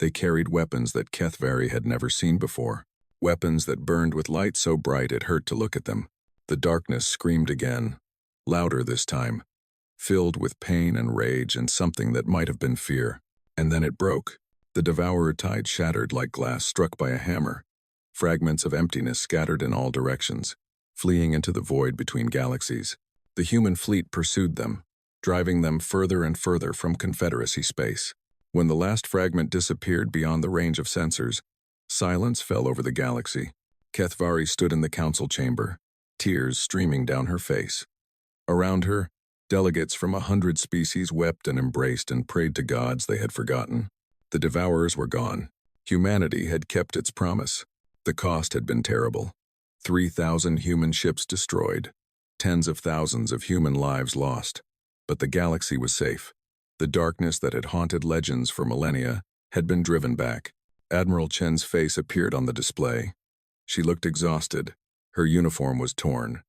They carried weapons that Kethvari had never seen before. Weapons that burned with light so bright it hurt to look at them. The darkness screamed again, louder this time, filled with pain and rage and something that might have been fear. And then it broke. The devourer tide shattered like glass struck by a hammer. Fragments of emptiness scattered in all directions, fleeing into the void between galaxies. The human fleet pursued them, driving them further and further from Confederacy space. When the last fragment disappeared beyond the range of sensors, silence fell over the galaxy. Kethvari stood in the council chamber, tears streaming down her face. Around her, delegates from 100 species wept and embraced and prayed to gods they had forgotten. The devourers were gone. Humanity had kept its promise. The cost had been terrible. 3,000 human ships destroyed. Tens of thousands of human lives lost. But the galaxy was safe. The darkness that had haunted legends for millennia had been driven back. Admiral Chen's face appeared on the display. She looked exhausted. Her uniform was torn.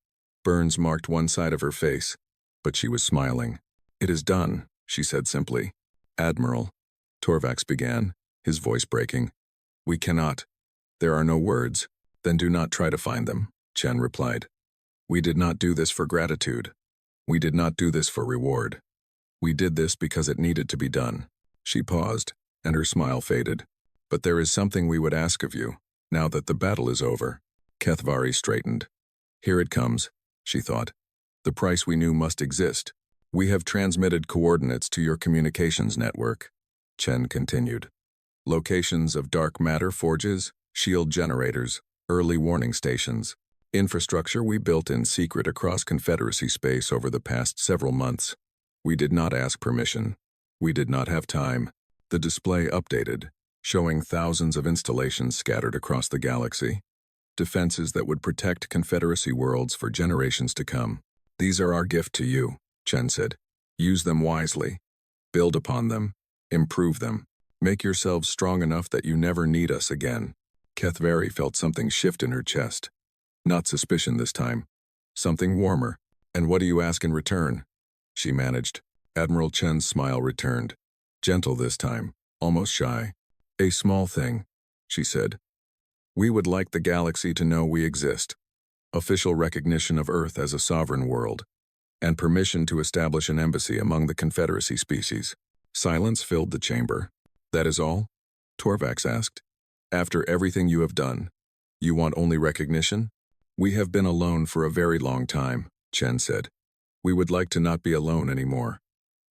Burns marked one side of her face, but she was smiling. "It is done," she said simply. "Admiral," Torvax began, his voice breaking. "We cannot. There are no words." "Then do not try to find them," Chen replied. "We did not do this for gratitude. We did not do this for reward. We did this because it needed to be done." She paused, and her smile faded. "But there is something we would ask of you, now that the battle is over." Kethvari straightened. "Here it comes," she thought. "The price we knew must exist. We have transmitted coordinates to your communications network," Chen continued. "Locations of dark matter forges, shield generators, early warning stations. Infrastructure we built in secret across Confederacy space over the past several months. We did not ask permission. We did not have time." The display updated, showing thousands of installations scattered across the galaxy. Defenses that would protect Confederacy worlds for generations to come. "These are our gift to you," Chen said. "Use them wisely. Build upon them. Improve them. Make yourselves strong enough that you never need us again." Kethvari felt something shift in her chest. Not suspicion this time. Something warmer. "And what do you ask in return?" she managed. Admiral Chen's smile returned. Gentle this time, almost shy. "A small thing," she said. "We would like the galaxy to know we exist. Official recognition of Earth as a sovereign world. And permission to establish an embassy among the Confederacy species." Silence filled the chamber. "That is all?" Torvax asked. "After everything you have done, you want only recognition?" "We have been alone for a very long time," Chen said. "We would like to not be alone anymore.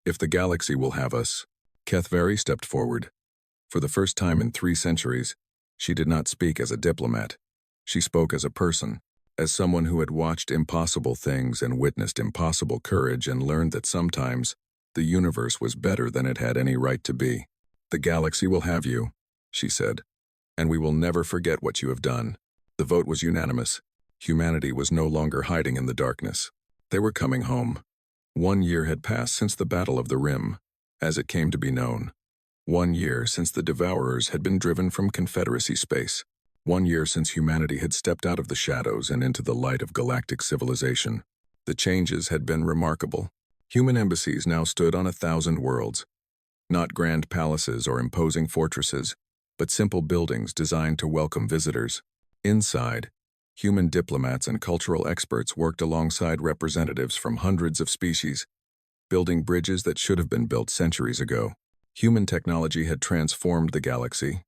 If the galaxy will have us." Kethvari stepped forward. For the first time in 3 centuries, she did not speak as a diplomat. She spoke as a person, as someone who had watched impossible things and witnessed impossible courage and learned that sometimes the universe was better than it had any right to be. "The galaxy will have you," she said, "and we will never forget what you have done." The vote was unanimous. Humanity was no longer hiding in the darkness. They were coming home. 1 year had passed since the Battle of the Rim, as it came to be known. 1 year since the Devourers had been driven from Confederacy space. 1 year since humanity had stepped out of the shadows and into the light of galactic civilization. The changes had been remarkable. Human embassies now stood on 1,000 worlds. Not grand palaces or imposing fortresses, but simple buildings designed to welcome visitors. Inside, human diplomats and cultural experts worked alongside representatives from hundreds of species, building bridges that should have been built centuries ago. Human technology had transformed the galaxy.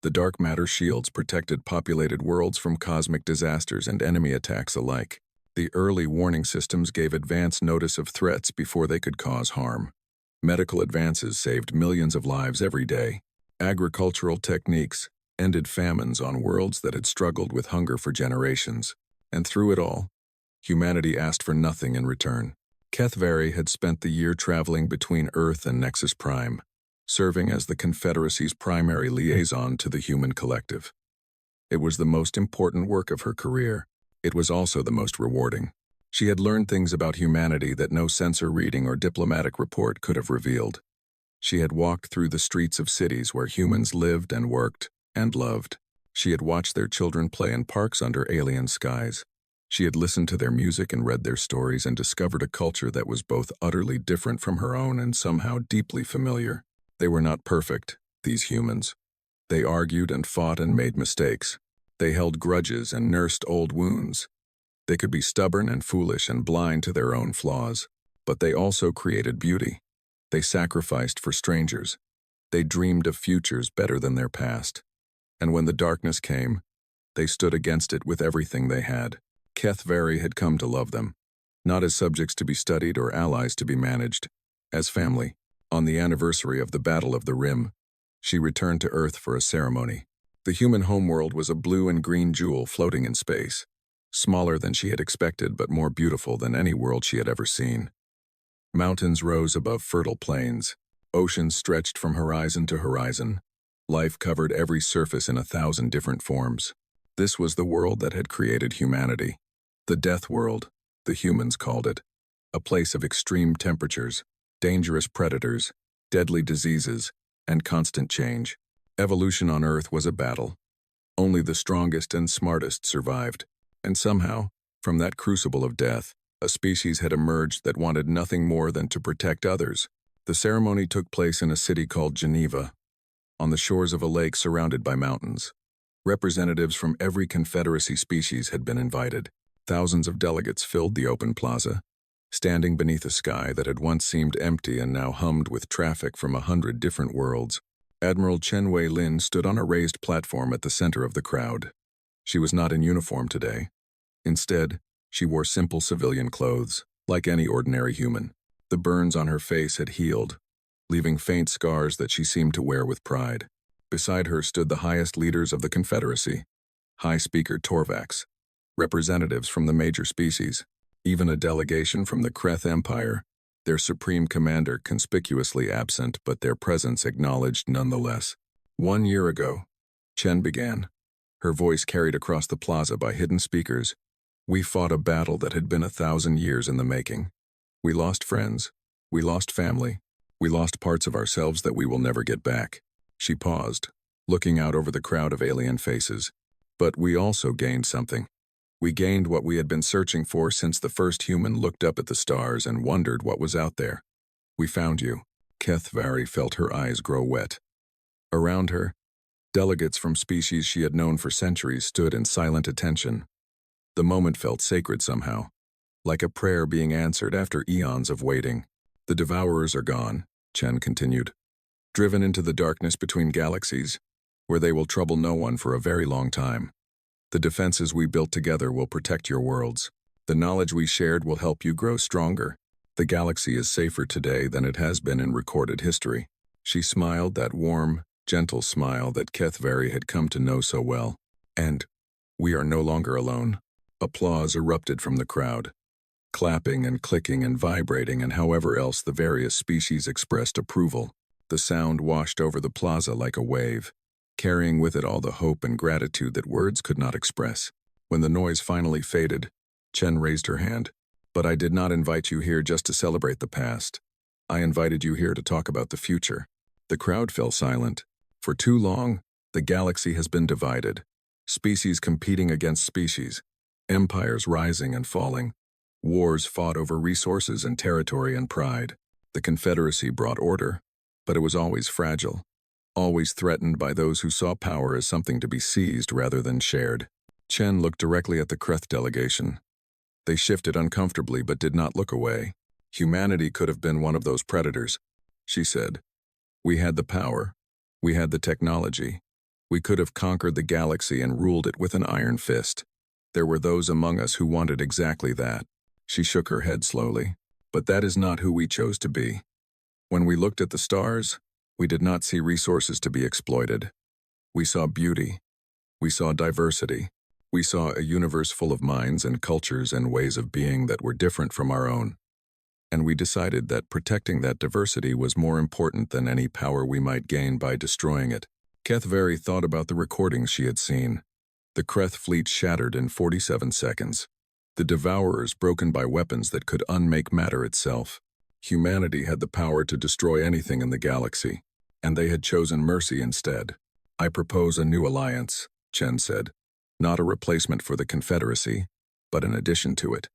The dark matter shields protected populated worlds from cosmic disasters and enemy attacks alike. The early warning systems gave advance notice of threats before they could cause harm. Medical advances saved millions of lives every day. Agricultural techniques ended famines on worlds that had struggled with hunger for generations. And through it all, humanity asked for nothing in return. Kethvari had spent the year traveling between Earth and Nexus Prime, serving as the Confederacy's primary liaison to the human collective. It was the most important work of her career. It was also the most rewarding. She had learned things about humanity that no sensor reading or diplomatic report could have revealed. She had walked through the streets of cities where humans lived and worked and loved. She had watched their children play in parks under alien skies. She had listened to their music and read their stories and discovered a culture that was both utterly different from her own and somehow deeply familiar. They were not perfect, these humans. They argued and fought and made mistakes. They held grudges and nursed old wounds. They could be stubborn and foolish and blind to their own flaws, but they also created beauty. They sacrificed for strangers. They dreamed of futures better than their past. And when the darkness came, they stood against it with everything they had. HFY had come to love them, not as subjects to be studied or allies to be managed, as family. On the anniversary of the Battle of the Rim, she returned to Earth for a ceremony. The human homeworld was a blue and green jewel floating in space, smaller than she had expected but more beautiful than any world she had ever seen. Mountains rose above fertile plains. Oceans stretched from horizon to horizon. Life covered every surface in 1,000 different forms. This was the world that had created humanity. The death world, the humans called it. A place of extreme temperatures, dangerous predators, deadly diseases, and constant change. Evolution on Earth was a battle. Only the strongest and smartest survived. And somehow, from that crucible of death, a species had emerged that wanted nothing more than to protect others. The ceremony took place in a city called Geneva, on the shores of a lake surrounded by mountains. Representatives from every Confederacy species had been invited. Thousands of delegates filled the open plaza, standing beneath a sky that had once seemed empty and now hummed with traffic from 100 different worlds. Admiral Chen Wei-lin stood on a raised platform at the center of the crowd. She was not in uniform today. Instead, she wore simple civilian clothes, like any ordinary human. The burns on her face had healed, leaving faint scars that she seemed to wear with pride. Beside her stood the highest leaders of the Confederacy, High Speaker Torvax, representatives from the major species, even a delegation from the Kreth Empire, their supreme commander conspicuously absent but their presence acknowledged nonetheless. 1 year ago, Chen began, her voice carried across the plaza by hidden speakers. We fought a battle that had been 1,000 years in the making. We lost friends. We lost family. We lost parts of ourselves that we will never get back. She paused, looking out over the crowd of alien faces. But we also gained something. We gained what we had been searching for since the first human looked up at the stars and wondered what was out there. We found you. HFY felt her eyes grow wet. Around her, delegates from species she had known for centuries stood in silent attention. The moment felt sacred somehow, like a prayer being answered after eons of waiting. The devourers are gone, Chen continued, driven into the darkness between galaxies, where they will trouble no one for a very long time. The defenses we built together will protect your worlds. The knowledge we shared will help you grow stronger. The galaxy is safer today than it has been in recorded history. She smiled that warm, gentle smile that HFY had come to know so well. And we are no longer alone. Applause erupted from the crowd, clapping and clicking and vibrating, and however else the various species expressed approval. The sound washed over the plaza like a wave, carrying with it all the hope and gratitude that words could not express. When the noise finally faded, Chen raised her hand. But I did not invite you here just to celebrate the past. I invited you here to talk about the future. The crowd fell silent. For too long, the galaxy has been divided. Species competing against species. Empires rising and falling. Wars fought over resources and territory and pride. The Confederacy brought order, but it was always fragile. Always threatened by those who saw power as something to be seized rather than shared. Chen looked directly at the Kreth delegation. They shifted uncomfortably but did not look away. Humanity could have been one of those predators, she said. We had the power. We had the technology. We could have conquered the galaxy and ruled it with an iron fist. There were those among us who wanted exactly that. She shook her head slowly. But that is not who we chose to be. When we looked at the stars, we did not see resources to be exploited. We saw beauty. We saw diversity. We saw a universe full of minds and cultures and ways of being that were different from our own. And we decided that protecting that diversity was more important than any power we might gain by destroying it. HFY thought about the recordings she had seen. The Kreth fleet shattered in 47 seconds. The Devourers broken by weapons that could unmake matter itself. Humanity had the power to destroy anything in the galaxy, and they had chosen mercy instead. I propose a new alliance, Chen said. Not a replacement for the Confederacy, but an addition to it.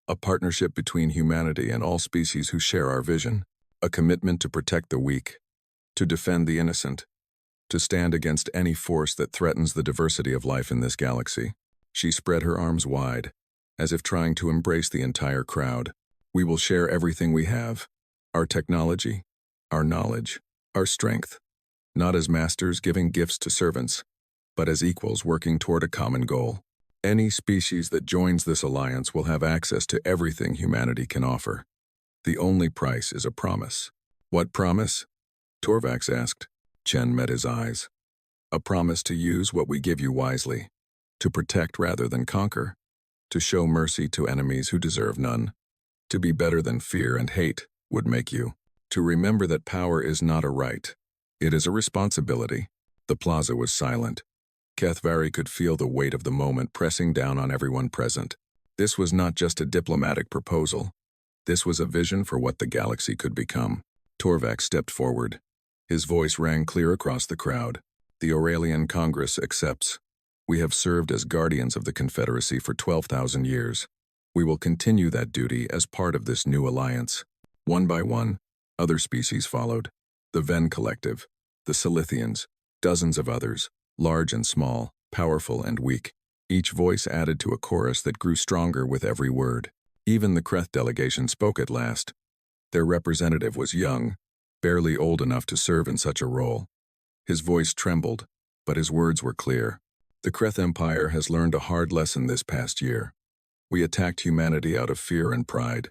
A partnership between humanity and all species who share our vision. A commitment to protect the weak, to defend the innocent, to stand against any force that threatens the diversity of life in this galaxy. She spread her arms wide, as if trying to embrace the entire crowd. We will share everything we have, our technology, our knowledge, our strength, not as masters giving gifts to servants, but as equals working toward a common goal. Any species that joins this alliance will have access to everything humanity can offer. The only price is a promise. What promise? Torvax asked. Chen met his eyes. A promise to use what we give you wisely, to protect rather than conquer, to show mercy to enemies who deserve none, to be better than fear and hate would make you, to remember that power is not a right, it is a responsibility. The plaza was silent. Kethvari could feel the weight of the moment pressing down on everyone present. This was not just a diplomatic proposal. This was a vision for what the galaxy could become. Torvax stepped forward. His voice rang clear across the crowd. The Aurelian Congress accepts. We have served as guardians of the Confederacy for 12,000 years. We will continue that duty as part of this new alliance. One by one, other species followed. The Ven Collective, the Silithians, dozens of others, large and small, powerful and weak. Each voice added to a chorus that grew stronger with every word. Even the Kreth delegation spoke at last. Their representative was young, barely old enough to serve in such a role. His voice trembled, but his words were clear. The Kreth Empire has learned a hard lesson this past year. We attacked humanity out of fear and pride,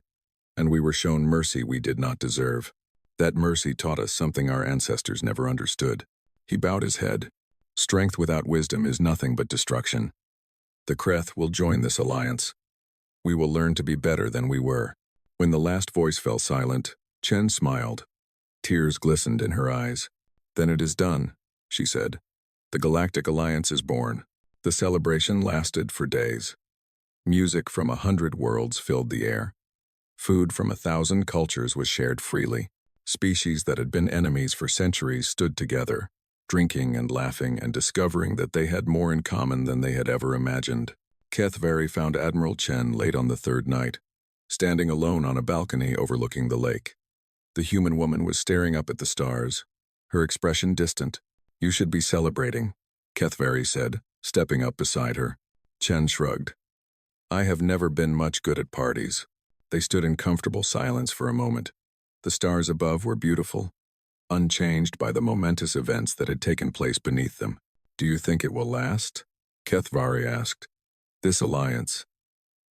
and we were shown mercy we did not deserve. That mercy taught us something our ancestors never understood. He bowed his head. Strength without wisdom is nothing but destruction. The Kreth will join this alliance. We will learn to be better than we were. When the last voice fell silent, Chen smiled. Tears glistened in her eyes. Then it is done, she said. The Galactic Alliance is born. The celebration lasted for days. Music from 100 worlds filled the air. Food from 1,000 cultures was shared freely. Species that had been enemies for centuries stood together, drinking and laughing and discovering that they had more in common than they had ever imagined. Kethvari found Admiral Chen late on the third night, standing alone on a balcony overlooking the lake. The human woman was staring up at the stars, her expression distant. You should be celebrating, Kethvari said, stepping up beside her. Chen shrugged. I have never been much good at parties. They stood in comfortable silence for a moment. The stars above were beautiful, unchanged by the momentous events that had taken place beneath them. Do you think it will last? Kethvari asked. This alliance,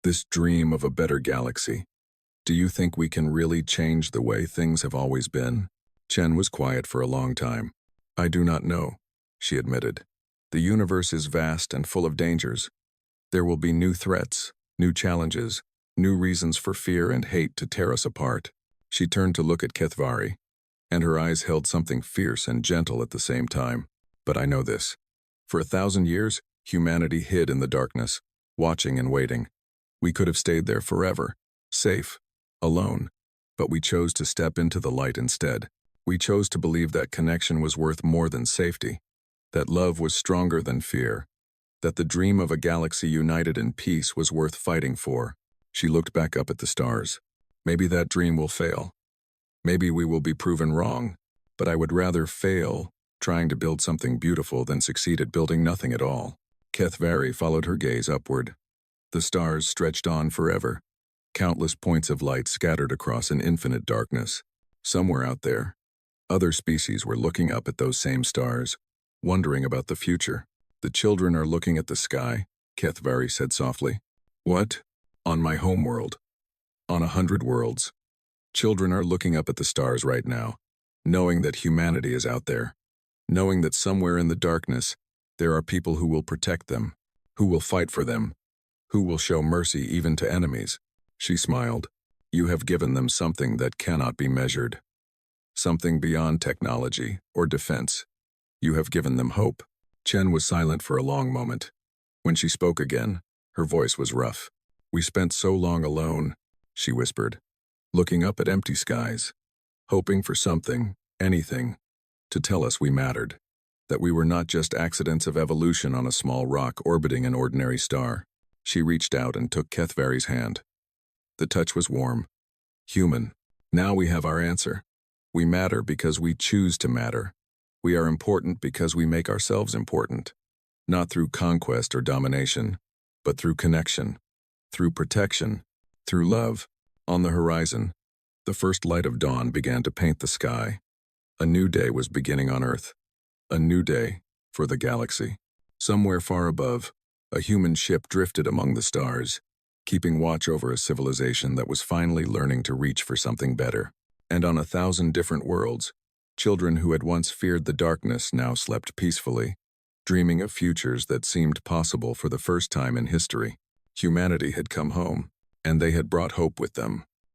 this dream of a better galaxy, do you think we can really change the way things have always been? Chen was quiet for a long time. I do not know, she admitted. The universe is vast and full of dangers. There will be new threats, new challenges, new reasons for fear and hate to tear us apart. She turned to look at Kethvari, and her eyes held something fierce and gentle at the same time. But I know this. For 1,000 years, humanity hid in the darkness, watching and waiting. We could have stayed there forever, safe, alone, but we chose to step into the light instead. We chose to believe that connection was worth more than safety, that love was stronger than fear, that the dream of a galaxy united in peace was worth fighting for. She looked back up at the stars. Maybe that dream will fail. Maybe we will be proven wrong, but I would rather fail trying to build something beautiful than succeed at building nothing at all. Kethvari followed her gaze upward. The stars stretched on forever, countless points of light scattered across an infinite darkness. Somewhere out there, other species were looking up at those same stars, wondering about the future. The children are looking at the sky, Kethvari said softly. What? On my homeworld. On 100 worlds. Children are looking up at the stars right now, knowing that humanity is out there, knowing that somewhere in the darkness, there are people who will protect them, who will fight for them, who will show mercy even to enemies. She smiled. You have given them something that cannot be measured. Something beyond technology or defense. You have given them hope. Chen was silent for a long moment. When she spoke again, her voice was rough. We spent so long alone, she whispered, looking up at empty skies, hoping for something, anything, to tell us we mattered, that we were not just accidents of evolution on a small rock orbiting an ordinary star. She reached out and took Kethvari's hand. The touch was warm, human. Now we have our answer. We matter because we choose to matter. We are important because we make ourselves important, not through conquest or domination, but through connection, through protection, through love. On the horizon, the first light of dawn began to paint the sky. A new day was beginning on Earth. A new day for the galaxy. Somewhere far above, a human ship drifted among the stars, keeping watch over a civilization that was finally learning to reach for something better. And on 1,000 different worlds, children who had once feared the darkness now slept peacefully, dreaming of futures that seemed possible for the first time in history. Humanity had come home, and they had brought hope with them.